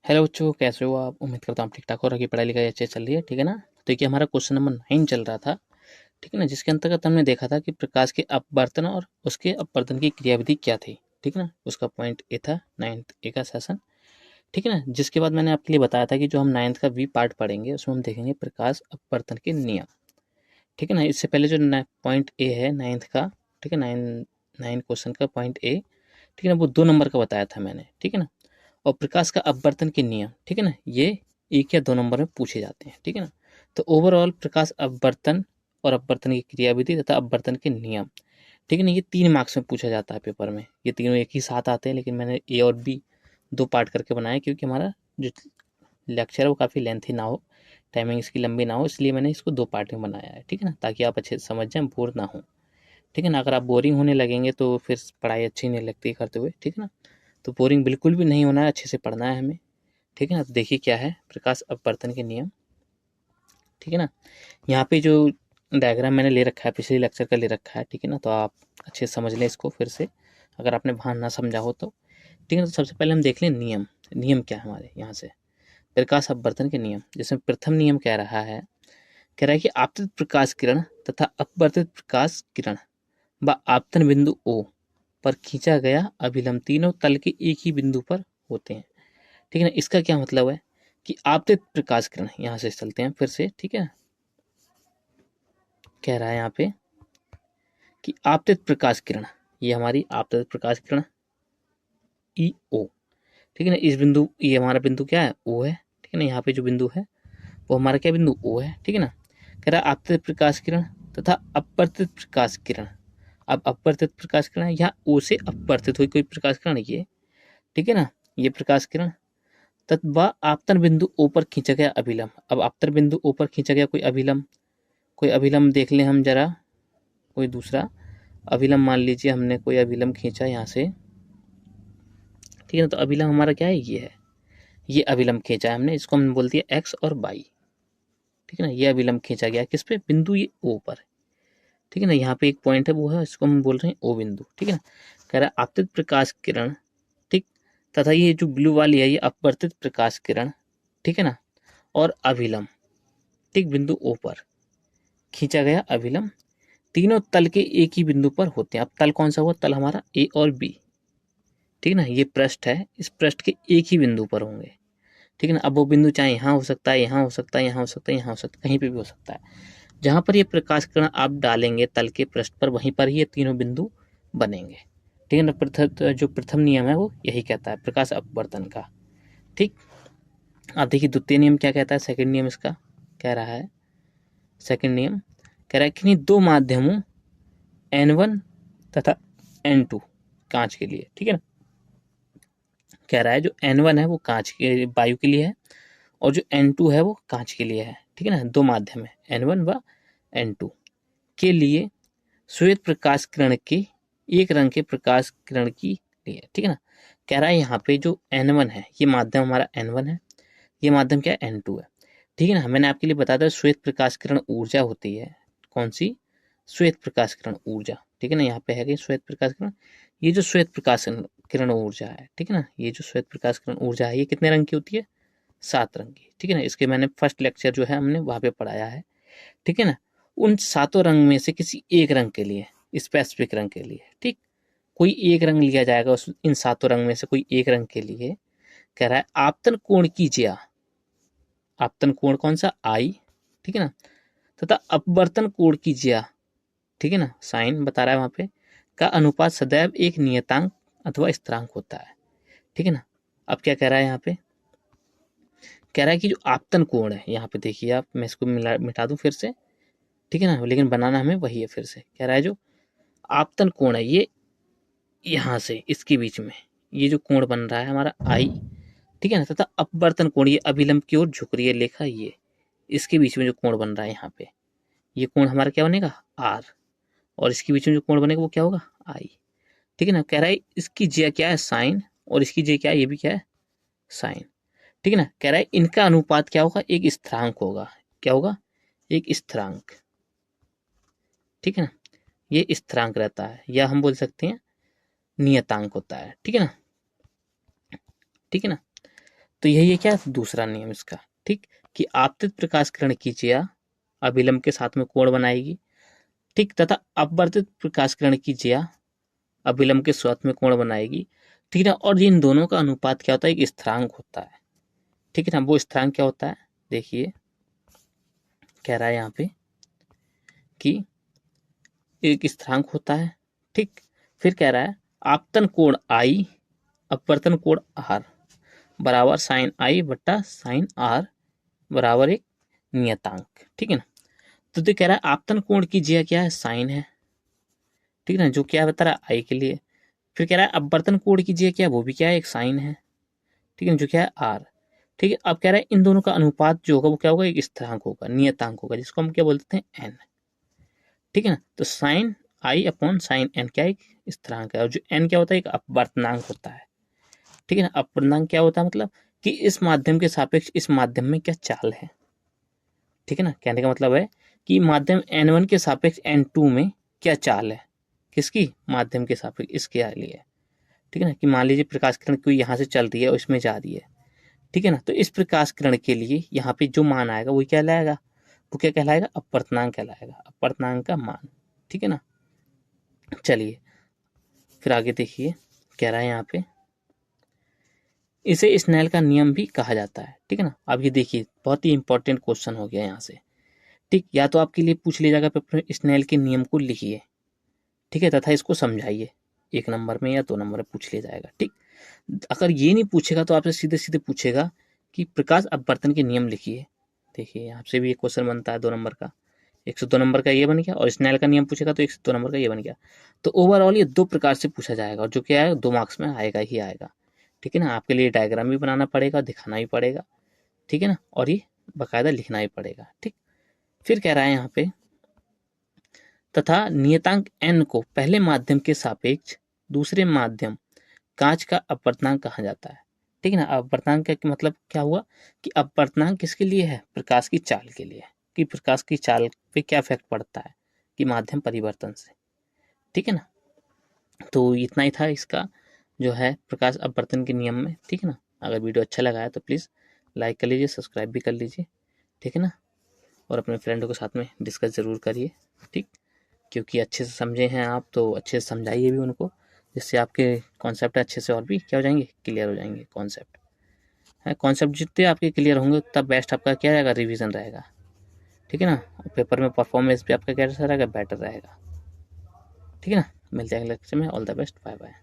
Hello बच्चों, कैसे हो आप? उम्मीद करता हूँ आप ठीक ठाक हो, रखी पढ़ाई लिखाई अच्छे चल रही है, ठीक है ना। तो देखिए, हमारा क्वेश्चन नंबर 9 चल रहा था, ठीक है ना, जिसके अंतर्गत हमने देखा था कि प्रकाश के अपवर्तन और उसके अपवर्तन की क्रियाविधि क्या थी, ठीक है ना। उसका पॉइंट ए था 9th ए का सेशन, ठीक है ना। जिसके बाद मैंने आपके लिए बताया था कि जो हम 9th का बी पार्ट पढ़ेंगे उसमें हम देखेंगे प्रकाश अपवर्तन के नियम, ठीक है ना। इससे पहले जो पॉइंट ए है 9th का, ठीक है, 9 क्वेश्चन का पॉइंट ए, ठीक है ना, वो 2 नंबर का बताया था मैंने, ठीक है ना। और प्रकाश का अपवर्तन के नियम, ठीक है ना, ये 1 या 2 नंबर में पूछे जाते हैं, ठीक है ना। तो ओवरऑल प्रकाश अपवर्तन और अपवर्तन की क्रियाविधि तथा अपवर्तन के नियम, ठीक है ना, ये 3 मार्क्स में पूछा जाता है पेपर में। ये तीनों एक ही साथ आते हैं, लेकिन मैंने ए और बी 2 पार्ट करके बनाया, क्योंकि हमारा जो लेक्चर है वो काफ़ी लेंथी ना हो, टाइमिंग इसकी लंबी ना हो, इसलिए मैंने इसको 2 पार्ट में बनाया है, ठीक है ना, ताकि आप अच्छे से समझ जाएं, बोर ना हो, ठीक है ना। अगर आप बोरिंग होने लगेंगे तो फिर पढ़ाई अच्छी नहीं लगती करते हुए, ठीक है ना। तो बोरिंग बिल्कुल भी नहीं होना है, अच्छे से पढ़ना है हमें, ठीक है ना। तो देखिए क्या है प्रकाश अपवर्तन के नियम, ठीक है ना। यहाँ पे जो डायग्राम मैंने ले रखा है पिछले लेक्चर का ले रखा है, ठीक है ना, तो आप अच्छे से समझ लें इसको फिर से, अगर आपने वहाँ ना समझा हो तो, ठीक है ना। तो सबसे पहले हम देख लें नियम, नियम क्या है हमारे यहाँ से, प्रकाश अपवर्तन के नियम। जिसमें प्रथम नियम कह रहा है कि आपतित प्रकाश किरण तथा अपवर्तित प्रकाश किरण व आपतन बिंदु ओ पर खींचा गया अभिलंब तीनों तल के एक ही बिंदु पर होते हैं, ठीक है ना। इसका क्या मतलब है कि आपतित प्रकाश किरण, यहाँ से चलते हैं फिर से, ठीक है। कह रहा है यहाँ पे कि आपतित प्रकाश किरण, ये हमारी आपतित प्रकाश किरण ई ओ, ठीक है ना। इस बिंदु, ये हमारा बिंदु क्या है, ओ है, ठीक है ना। यहाँ पे जो बिंदु है वो हमारा क्या बिंदु ओ है, ठीक है ना। कह रहा है आपतित प्रकाश किरण तथा अपवर्तित प्रकाश किरण। अब अपवर्तित प्रकाश किरण यहाँ ओ से अपवर्तित हुई कोई प्रकाश किरण ये, ठीक है ना, ये प्रकाश किरण तथा आपतन बिंदु ओ पर खींचा गया अभिलंब। अब आपतन बिंदु ओ पर खींचा गया कोई अभिलंब देख लें हम जरा, कोई दूसरा अभिलंब मान लीजिए, हमने कोई अभिलंब खींचा यहाँ से, ठीक है ना। तो अभिलंब हमारा क्या है, ये है, ये अभिलंब खींचा है हमने, इसको हम बोलते हैं एक्स और वाई, ठीक है ना। ये अभिलंब खींचा गया किस पे, बिंदु ये ओ पर, ठीक है ना। यहाँ पे एक पॉइंट है वो है, इसको हम बोल रहे हैं ओ बिंदु, ठीक है ना। कह रहा है आपतित प्रकाश किरण, ठीक, तथा ये जो ब्लू वाली है ये अपवर्तित प्रकाश किरण, ठीक है ना, और अभिलंब, ठीक, बिंदु ओ पर खींचा गया अभिलंब तीनों तल के एक ही बिंदु पर होते हैं। अब तल कौन सा हुआ, तल हमारा ए और बी, ठीक है ना। ये पृष्ठ है, इस पृष्ठ के एक ही बिंदु पर होंगे, ठीक है ना। अब वो बिंदु चाहे यहाँ हो सकता है, यहाँ हो सकता है, यहाँ हो सकता है, यहाँ हो सकता है, कहीं पे भी हो सकता है। जहां पर ये प्रकाश किरण आप डालेंगे तल के पृष्ठ पर, वहीं पर ही ये तीनों बिंदु बनेंगे, ठीक है ना। जो प्रथम नियम है वो यही कहता है प्रकाश अपवर्तन का, ठीक। आप देखिए द्वितीय नियम क्या कहता है, सेकंड नियम इसका कह रहा है, सेकंड नियम कह रहा है कि नहीं, दो माध्यमों N1 तथा N2 कांच के लिए, ठीक है ना। कह रहा है जो N1 है वो कांच के वायु के लिए है, और जो N2 है वो कांच के लिए है, ठीक है ना। दो माध्यम है N1 व N2 के लिए श्वेत प्रकाश किरण के एक रंग के प्रकाश किरण की लिए, ठीक है ना। कह रहा है यहाँ पे जो N1 है ये माध्यम हमारा N1 है, ये माध्यम क्या है, N2 है, ठीक है ना। मैंने आपके लिए बताया था श्वेत प्रकाश किरण ऊर्जा होती है, कौन सी, श्वेत प्रकाश किरण ऊर्जा, ठीक है ना। यहाँ पे है कि श्वेत प्रकाश किरण, ये जो श्वेत प्रकाश किरण ऊर्जा है, ठीक है ना, ये जो श्वेत प्रकाश किरण ऊर्जा है ये कितने रंग की होती है, 7 रंग की, ठीक है ना। इसके मैंने फर्स्ट लेक्चर जो है हमने वहां पे पढ़ाया है, ठीक है ना। उन 7 रंग में से किसी एक रंग के लिए, स्पेसिफिक रंग के लिए, ठीक, कोई एक रंग लिया जाएगा उस इन 7 रंग में से कोई एक रंग के लिए। कह रहा है आपतन कोण की ज्या, आपतन कोण कौन सा, आई, ठीक है ना, तथा अपवर्तन कोण की ज्या, ठीक है ना, साइन बता रहा है वहां पे, का अनुपात सदैव एक नियतांक अथवा स्थिरांक होता है, ठीक है ना। अब क्या कह रहा है यहाँ पे, कह रहा है कि जो आपतन कोण है, यहाँ पे देखिए आप, मैं इसको मिटा दूं फिर से, ठीक है ना, लेकिन बनाना हमें वही है। फिर से कह रहा है जो आपतन कोण है ये यहाँ से इसके बीच में ये जो कोण बन रहा है हमारा आई, ठीक है ना, तथा अपवर्तन कोण ये अभिलंब की ओर झुक रही है लेखा, ये इसके बीच में जो कोण बन रहा है यहाँ पे, ये कोण हमारा क्या बनेगा, आर, और इसके बीच में जो कोण बनेगा वो क्या होगा, आई, ठीक है ना। कह रहा है इसकी जे क्या है, साइन, और इसकी जे क्या है, ये भी क्या है, साइन, ठीक है ना। कह रहा है इनका अनुपात क्या होगा, एक स्थिरांक होगा, क्या होगा, एक स्थिरांक, ठीक है ना। ये स्थिरांक रहता है, या हम बोल सकते हैं नियतांक होता है, ठीक है ना, ठीक है ना। तो यही है क्या, दूसरा नियम इसका, ठीक, कि आपतित प्रकाश किरण की जिया अभिलंब के साथ में कोण बनाएगी, ठीक, तथा अपवर्तित प्रकाश किरण की जिया अभिलंब के साथ में कोण बनाएगी, ठीक है ना। और इन दोनों का अनुपात क्या होता है, एक स्थिरांक होता है, ठीक है ना। वो स्थिरांक क्या होता है, देखिए कह रहा है यहाँ पे कि एक स्थिरांक होता है, ठीक। फिर कह रहा है आपतन कोण आई अपवर्तन कोण आर बराबर साइन आई बट्टा साइन आर बराबर एक नियतांक, ठीक है ना। तो कह रहा है आपतन कोण की जिया क्या है, साइन है, ठीक है ना, जो क्या बता रहा है आई के लिए। फिर कह रहा है अपवर्तन कोण की जिया क्या है, वो भी क्या है, एक साइन है, ठीक है, जो क्या है आर, ठीक है। अब कह रहा है इन दोनों का अनुपात जो होगा वो क्या होगा, एक स्थिरांक होगा, नियतांक होगा, जिसको हम क्या बोलते हैं एन, ठीक है ना। तो साइन आई अपॉन साइन एन क्या एक स्थिरांक है, और जो एन क्या होता है, एक अपवर्तनांक होता है, ठीक है ना। अपवर्तनांक क्या होता है, मतलब कि इस माध्यम के सापेक्ष इस माध्यम में क्या चाल है, ठीक है ना। कहने का मतलब है कि माध्यम n1 के सापेक्ष n2 में क्या चाल है, किसकी, माध्यम के सापेक्ष इसके लिए, ठीक है ना। कि मान लीजिए प्रकाश किरण कोई यहाँ से चल रही है और इसमें जा रही है, ठीक है ना। तो इस प्रकाश किरण के लिए यहाँ पे जो मान आएगा वो क्या लाएगा, वो क्या कहलाएगा, अपवर्तनांक कहलाएगा, अपवर्तनांक का मान, ठीक है ना। चलिए फिर आगे देखिए, कह रहा है यहाँ पे इसे स्नेल का नियम भी कहा जाता है, ठीक है ना। अब ये देखिए बहुत ही इंपॉर्टेंट क्वेश्चन हो गया यहाँ से, ठीक। या तो आपके लिए पूछ लिया जाएगा पेपर में स्नेल के नियम को लिखिए, ठीक है, तथा इसको समझाइए, 1 नंबर में या 2 नंबर में पूछ लिया जाएगा, ठीक। अगर ये नहीं पूछेगा तो आपसे सीधे सीधे पूछेगा कि प्रकाश अपवर्तन के नियम लिखिए। देखिए आपसे भी एक क्वेश्चन बनता है 2 नंबर का, 102 नंबर का ये बन गया, और स्नेल का नियम पूछेगा तो 102 नंबर का ये बन गया। तो ओवरऑल ये 2 प्रकार से पूछा जाएगा, और जो क्या है 2 मार्क्स में आएगा ही आएगा, ठीक है ना। आपके लिए डायग्राम भी बनाना पड़ेगा, दिखाना भी पड़ेगा, ठीक है ना, और ये बाकायदा लिखना भी पड़ेगा, ठीक। फिर कह रहा है यहाँ पे तथा नियतांक n को पहले माध्यम के सापेक्ष दूसरे माध्यम कांच का अपवर्तनांक कहा जाता है, ठीक है ना। अपवर्तनांक का मतलब क्या हुआ कि अपवर्तनांक किसके लिए है, प्रकाश की चाल के लिए, कि प्रकाश की चाल पे क्या इफेक्ट पड़ता है, कि माध्यम परिवर्तन से, ठीक है ना। तो इतना ही था इसका जो है प्रकाश अपवर्तन के नियम में, ठीक है ना। अगर वीडियो अच्छा लगा है तो प्लीज़ लाइक कर लीजिए, सब्सक्राइब भी कर लीजिए, ठीक है ना। और अपने फ्रेंडों के साथ में डिस्कस ज़रूर करिए, ठीक, क्योंकि अच्छे से समझे हैं आप तो अच्छे से समझाइए भी उनको, जिससे आपके कॉन्सेप्ट अच्छे से और भी क्या हो जाएंगे, क्लियर हो जाएंगे कॉन्सेप्ट है। कॉन्सेप्ट जितने आपके क्लियर होंगे तब बेस्ट आपका क्या रहेगा, रिवीजन रहेगा, ठीक है ना। पेपर में परफॉर्मेंस भी आपका कैसा रहेगा, बेटर रहेगा, ठीक है ना। मिलते हैं अगले लेक्चर में, all the best, bye bye.